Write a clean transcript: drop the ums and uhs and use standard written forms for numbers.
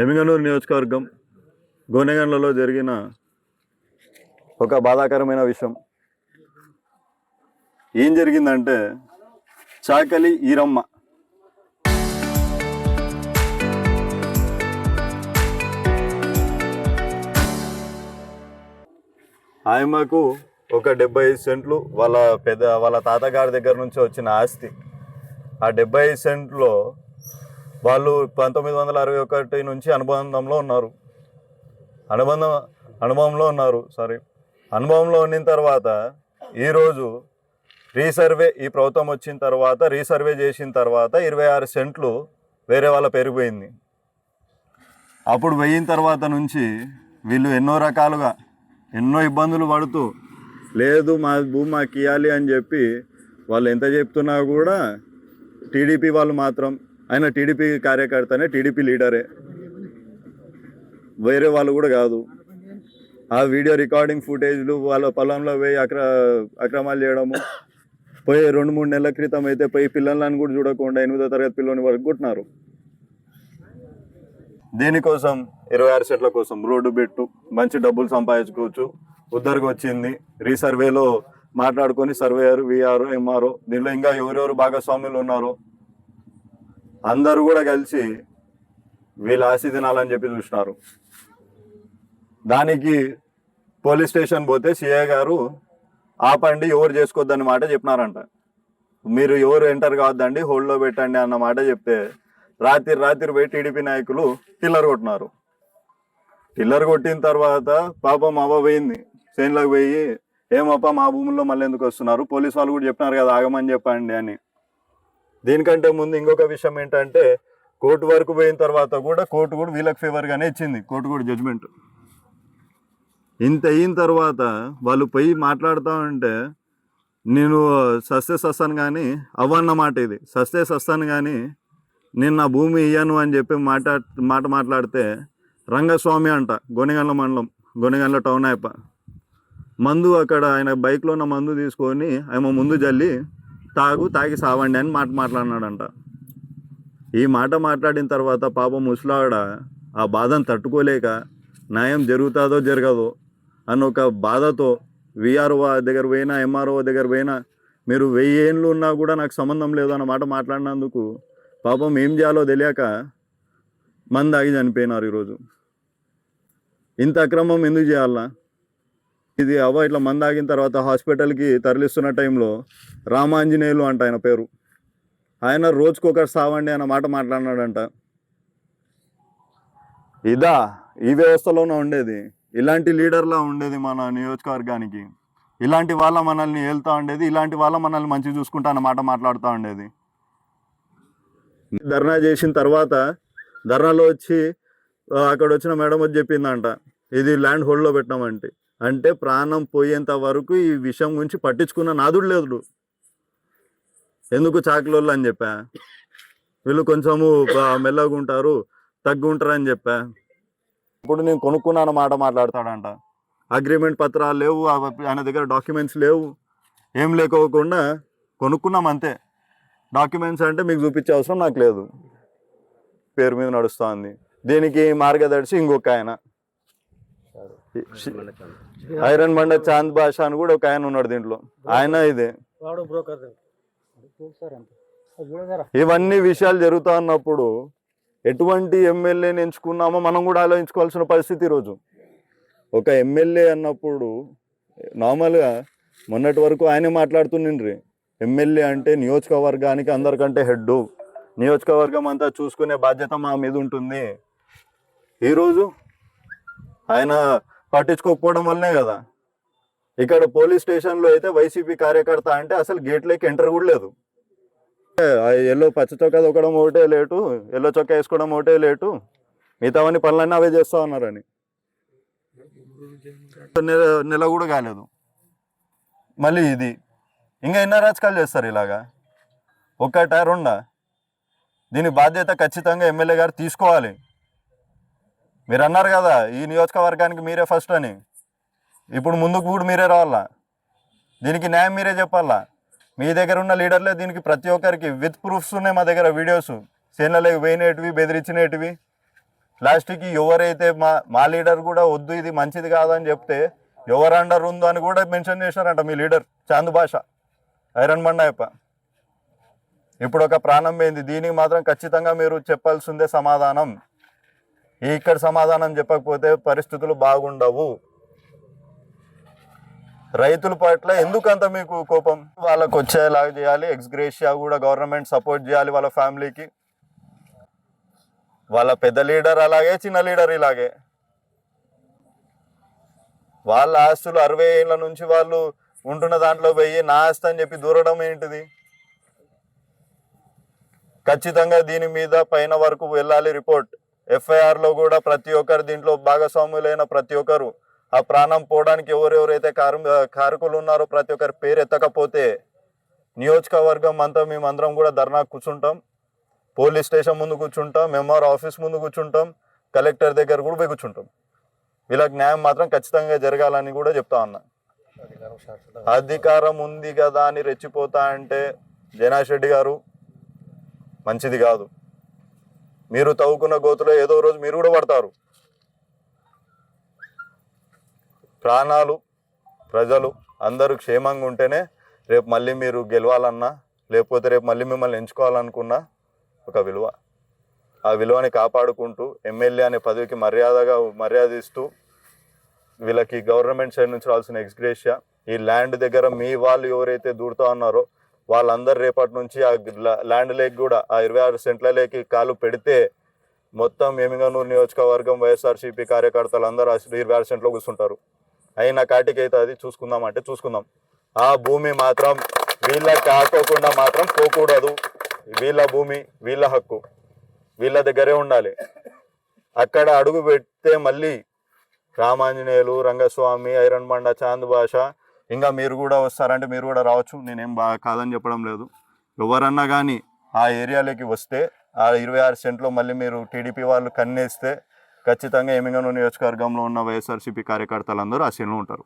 ఎమ్మిగనూరు నియోజకవర్గం గోనెగండ్లలో జరిగిన ఒక బాధాకరమైన విషయం. ఏం జరిగిందంటే చాకలి ఈరమ్మ ఆయమ్మకు ఒక 75 సెంట్లు వాళ్ళ తాతగారి దగ్గర నుంచి వచ్చిన ఆస్తి. ఆ 75 సెంట్లో వాళ్ళు 1961 నుంచి అనుబంధంలో ఉన్న తర్వాత ఈరోజు ఈ ప్రభుత్వం వచ్చిన తర్వాత రీసర్వే చేసిన తర్వాత 26 సెంట్లు వేరే వాళ్ళ పెరిగిపోయింది. అప్పుడు పోయిన తర్వాత నుంచి వీళ్ళు ఎన్నో ఇబ్బందులు పడుతూ లేదు మా భూమి మాకు ఇవ్వాలి అని చెప్పి వాళ్ళు ఎంత చెప్తున్నా కూడా టీడీపీ వాళ్ళు మాత్రం, ఆయన టీడీపీ కార్యకర్తనే, టీడీపీ లీడరే, వేరే వాళ్ళు కూడా కాదు. ఆ వీడియో రికార్డింగ్ ఫుటేజ్లు వాళ్ళ పొలంలో పోయి అక్రమాలు చేయడము, పోయి 2-3 నెలల క్రితం అయితే పోయి పిల్లలను కూడా చూడకుండా 8వ తరగతి పిల్లని వరకు కొట్టినారు. దేనికోసం? 26 సెంట్ల కోసం. రోడ్డు పెట్టు, మంచి డబ్బులు సంపాదించుకోవచ్చు, ఉద్దరికి వచ్చింది. రీసర్వేలో మాట్లాడుకొని సర్వేయర్, విఆర్, ఎంఆర్ఓ, దీనిలో ఇంకా ఎవరెవరు భాగస్వాములు ఉన్నారో అందరూ కూడా కలిసి వీళ్ళ ఆస్తి తినాలని చెప్పి చూసినారు. దానికి పోలీస్ స్టేషన్ పోతే సిఐ గారు ఆపండి, ఎవరు చేసుకోవద్దని మాట చెప్పినారంట. మీరు ఎవరు ఎంటర్ కావద్దండి, హోల్డ్లో పెట్టండి అన్న మాట చెప్తే రాత్రి పోయి టీడీపీ నాయకులు టిల్లర్ కొట్టినారు. టిల్లర్ కొట్టిన తర్వాత పాపం అవ్వ పోయింది చేనులోకి పోయి, ఏమప్ప మా భూముల్లో మళ్ళీ ఎందుకు వస్తున్నారు, పోలీస్ వాళ్ళు కూడా చెప్పినారు కదా ఆగమని చెప్పండి అని. దీనికంటే ముందు ఇంకొక విషయం ఏంటంటే, కోర్టు వరకు పోయిన తర్వాత కూడా కోర్టు కూడా వీళ్ళకి ఫేవర్గానే ఇచ్చింది. కోర్టు కూడా జడ్జిమెంట్. ఇంత అయిన తర్వాత వాళ్ళు పోయి మాట్లాడుతూ ఉంటే, నేను సస్తే సస్తాను కానీ అవ్వన్న మాట ఇది, సస్తే సస్తాను కానీ నేను నా భూమి ఇయ్యను అని చెప్పి మాట్లాడితే రంగస్వామి అంట, గోనెగండ్ల మండలం, గోనెగండ్ల టౌన్ అయిప మందు, అక్కడ ఆయన బైక్లో ఉన్న మందు తీసుకొని ఆయన ముందు జల్లి తాగి సావండి అని మాట్లాడినాడంట. ఈ మాట మాట్లాడిన తర్వాత పాపం ముసలావిడ ఆ బాధను తట్టుకోలేక న్యాయం జరుగుతుందో జరగదో అని ఒక బాధతో విఆర్ఓ దగ్గర పోయినా, ఎంఆర్ఓ దగ్గర పోయినా, మీరు 1000 ఏళ్ళు ఉన్నా కూడా నాకు సంబంధం లేదు అన్నమాట మాట్లాడినందుకు పాపం ఏం చేయాలో తెలియక మందు తాగి చనిపోయినారు. ఈరోజు ఇంత అక్రమం ఎందుకు చేయాలా? ఇది ఇట్లా మందు తాగిన తర్వాత హాస్పిటల్కి తరలిస్తున్న టైంలో రామాంజనేయులు అంట ఆయన పేరు, ఆయన రోజుకొకరు సావండి అన్న మాట మాట్లాడినాడంట. ఈ వ్యవస్థలోనే ఉండేది, ఇలాంటి లీడర్లా ఉండేది మన నియోజకవర్గానికి, ఇలాంటి వాళ్ళ మనల్ని ఏళ్తూ ఉండేది, ఇలాంటి వాళ్ళ మనల్ని మంచి చూసుకుంటా అన్నమాట మాట్లాడుతూ ఉండేది. ధర్నా చేసిన తర్వాత ధర్నాలో వచ్చి అక్కడ వచ్చిన మేడం వచ్చి చెప్పిందంట, ఇది ల్యాండ్ హోల్డ్లో పెట్టినామంటే, అంటే ప్రాణం పోయేంత వరకు ఈ విషయం గురించి పట్టించుకున్న నాదుడు లేదు. ఎందుకు చాకలోళ్ళు అని చెప్పా, వీళ్ళు కొంచెము మెల్లగా ఉంటారు, తగ్గుంటారు అని చెప్పా. ఇప్పుడు నేను కొనుక్కున్నాను మాట మాట్లాడతాడంట. అగ్రిమెంట్ పత్రాలు లేవు, ఆయన దగ్గర డాక్యుమెంట్స్ లేవు, ఏం లేకోకుండా కొనుక్కున్నాం అంతే. డాక్యుమెంట్స్ అంటే మీకు చూపించే అవసరం నాకు లేదు, పేరు మీద నడుస్తుంది. దీనికి మార్గదర్శి ఇంకొక ఆయన, ఐరన్ బండ చాంద్ బాషా అని కూడా ఒక ఆయన ఉన్నాడు దీంట్లో, ఆయన ఇదే. ఇవన్నీ విషయాలు జరుగుతూ ఉన్నప్పుడు ఎటువంటి ఎమ్మెల్యేని ఎంచుకున్నామో మనం కూడా ఆలోచించుకోవాల్సిన పరిస్థితి. ఈరోజు ఒక ఎమ్మెల్యే అన్నప్పుడు నార్మల్గా మొన్నటి వరకు ఆయనే మాట్లాడుతుండ్రి, ఎమ్మెల్యే అంటే నియోజకవర్గానికి అందరికంటే హెడ్, నియోజకవర్గం అంతా చూసుకునే బాధ్యత మా మీద ఉంటుంది. ఈరోజు ఆయన పట్టించుకోకపోవడం వల్లనే కదా. ఇక్కడ పోలీస్ స్టేషన్లో అయితే వైసీపీ కార్యకర్త అంటే అసలు గేట్లోకి ఎంటర్ కూడా లేదు. పచ్చ చొక్కా దొక్కడం ఒకటే లేటు, ఎల్లో చొక్కా వేసుకోవడం ఒకటే లేటు, మిగతావన్నీ పనులన్నీ అవే చేస్తూ ఉన్నారని. నెల కూడా కాలేదు, మళ్ళీ ఇది ఇంకా ఎన్నో రాజకాలు చేస్తారు ఇలాగా. ఒక్కటా రెండా? దీని బాధ్యత ఖచ్చితంగా ఎమ్మెల్యే గారు తీసుకోవాలి. మీరు అన్నారు కదా ఈ నియోజకవర్గానికి మీరే ఫస్ట్ అని, ఇప్పుడు ముందుకు కూడా మీరే రావాలా, దీనికి న్యాయం మీరే చెప్పాలా. మీ దగ్గర ఉన్న లీడర్లే దీనికి ప్రతి ఒక్కరికి విత్ ప్రూఫ్స్ ఉన్నాయి మా దగ్గర, వీడియోస్, చేనులకి పోయినటివి, బెదిరించినటివి, లాస్ట్కి ఎవరైతే మా లీడర్ కూడా వద్దు ఇది మంచిది కాదని చెప్తే ఎవరు అండర్ ఉందో అని కూడా మెన్షన్ చేశారంట మీ లీడర్ చాంద్ భాష ఐరన్ బండాయప్ప. ఇప్పుడు ఒక ప్రాణం పోయింది, దీనికి మాత్రం ఖచ్చితంగా మీరు చెప్పాల్సిందే సమాధానం. ఇక్కడ సమాధానం చెప్పకపోతే పరిస్థితులు బాగుండవు. రైతుల పట్ల ఎందుకంత మీకు కోపం? వాళ్ళకు వచ్చేలాగా చేయాలి, ఎక్స్గ్రేషియా కూడా గవర్నమెంట్ సపోర్ట్ చేయాలి వాళ్ళ ఫ్యామిలీకి. వాళ్ళ పెద్ద లీడర్ అలాగే, చిన్న లీడర్ ఇలాగే. వాళ్ళ ఆస్తులు 60 ఏళ్ళ నుంచి వాళ్ళు ఉంటున్న దాంట్లో పోయి నా ఆస్తి అని చెప్పి దూరడం ఏంటిది? ఖచ్చితంగా దీని మీద పైన వరకు వెళ్ళాలి రిపోర్ట్. FIRలో కూడా ప్రతి ఒక్కరు దీంట్లో భాగస్వాములైన ప్రతి ఒక్కరు ఆ ప్రాణం పోవడానికి ఎవరెవరైతే కారకులు ఉన్నారో ప్రతి ఒక్కరి పేరు ఎత్తకపోతే నియోజకవర్గం అంతా మేమందరం కూడా ధర్నా కూర్చుంటాం, పోలీస్ స్టేషన్ ముందు కూర్చుంటాం, MR ఆఫీస్ ముందు కూర్చుంటాం, కలెక్టర్ దగ్గర కూడా పోయి కూర్చుంటాం. వీళ్ళకి న్యాయం మాత్రం ఖచ్చితంగా జరగాలని కూడా చెప్తా ఉన్నా. అధికారం ఉంది కదా అని రెచ్చిపోతా అంటే జనాష్ రెడ్డి గారు మంచిది కాదు. మీరు తవ్వుకున్న గోతులో ఏదో రోజు మీరు కూడా పడతారు. ప్రాణాలు, ప్రజలు అందరూ క్షేమంగా ఉంటేనే రేపు మళ్ళీ మీరు గెలవాలన్నా, లేకపోతే రేపు మళ్ళీ మిమ్మల్ని ఎంచుకోవాలనుకున్నా ఒక విలువ. ఆ విలువని కాపాడుకుంటూ ఎమ్మెల్యే అనే పదవికి మర్యాద ఇస్తూ వీళ్ళకి గవర్నమెంట్ సైడ్ నుంచి రావాల్సిన ఎక్స్గ్రేషియా, ఈ ల్యాండ్ దగ్గర మీ వాళ్ళు ఎవరైతే దూరుతా ఉన్నారో వాళ్ళందరూ రేపటి నుంచి ఆ ల్యాండ్ లేక్ కూడా ఆ 26 సెంట్ల లేకి కాలు పెడితే మొత్తం ఎమ్మిగనూరు నియోజకవర్గం వైఎస్ఆర్సీపీ కార్యకర్తలు అందరూ 26 సెంట్లో కూర్చుంటారు. అయినా కాటికైతే అది చూసుకుందాం అంటే చూసుకుందాం. ఆ భూమి మాత్రం వీళ్ళకి కాకోకుండా మాత్రం పోకూడదు. వీళ్ళ భూమి, వీళ్ళ హక్కు, వీళ్ళ దగ్గరే ఉండాలి. అక్కడ అడుగు పెడితే మళ్ళీ రామాంజనేయులు, రంగస్వామి, ఐరన్ బండ, చాంద్ భాష ఇంకా మీరు కూడా వస్తారంటే మీరు కూడా రావచ్చు, నేనేం బాగా కాదని చెప్పడం లేదు. ఎవరన్నా కానీ ఆ ఏరియాలోకి వస్తే ఆ 26 సెంట్లో మళ్ళీ మీరు టీడీపీ వాళ్ళు కన్నేస్తే ఖచ్చితంగా ఎమ్మిగనూరు నియోజకవర్గంలో ఉన్న వైఎస్ఆర్సీపీ కార్యకర్తలు అందరూ ఆ సీన్లో ఉంటారు.